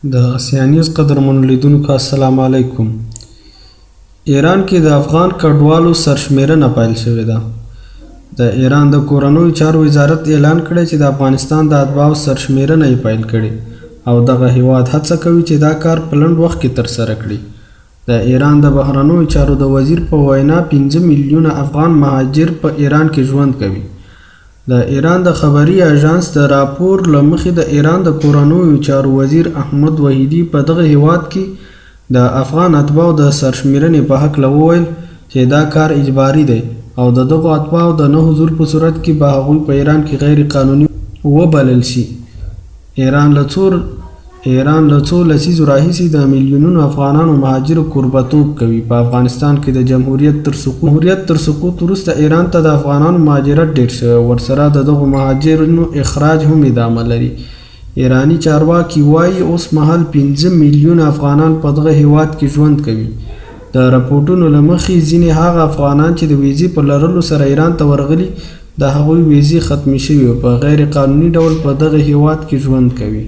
د اسیانیز قدرمنو لیدونکو السلام علیکم. ایران کې د افغان کډوالو سرشمیرنه پیل شوې ده. د ایران د کورنیو چارو وزارت اعلان کړی چې د افغانستان د اتباعو سرشمیرنه یې پیل کړې او دغه هیواد هڅه کوي چې دا کار په لنډ وخت کې ترسره کړي. د ایران د بهرنیو چارو د وزیر په وینا 5 میلیونه افغان مهاجر په ایران کې ژوند کوي. د ایران د خبري اژانس د راپور له مخې د ایران د کورنیو چارو وزیر احمد وحیدي په دغه هیواد کې د افغان اتباعو د سرشمیرنې په هکله وویل چې دا کار اجباري دی او د دغو اتباعو د نه حضور په صورت کې به هغوی په ایران کې غیر قانوني وبلل شي. ایران له څو لسیزو راهیسې د میلیونونو افغانانو مهاجرو کوربتوب کوي. په افغانستان کې د جمهوریت تر سقوط وروسته ایران ته د افغانانو مهاجرت ډېر شوی، ورسره د دغو مهاجرینو اخراج هم ادامه لري. ایرانی چارواکي وایي اوس مهال 5 میلیونه افغانان په دغه هیواد کې ژوند کوي. د راپورټونو له مخې ځینې هغه افغانان چې د ویزې په لرلو سره ایران ته ورغلي د هغوی ویزې ختمې شوي او په غیر قانوني ډول په دغه هیواد کې ژوند کوي.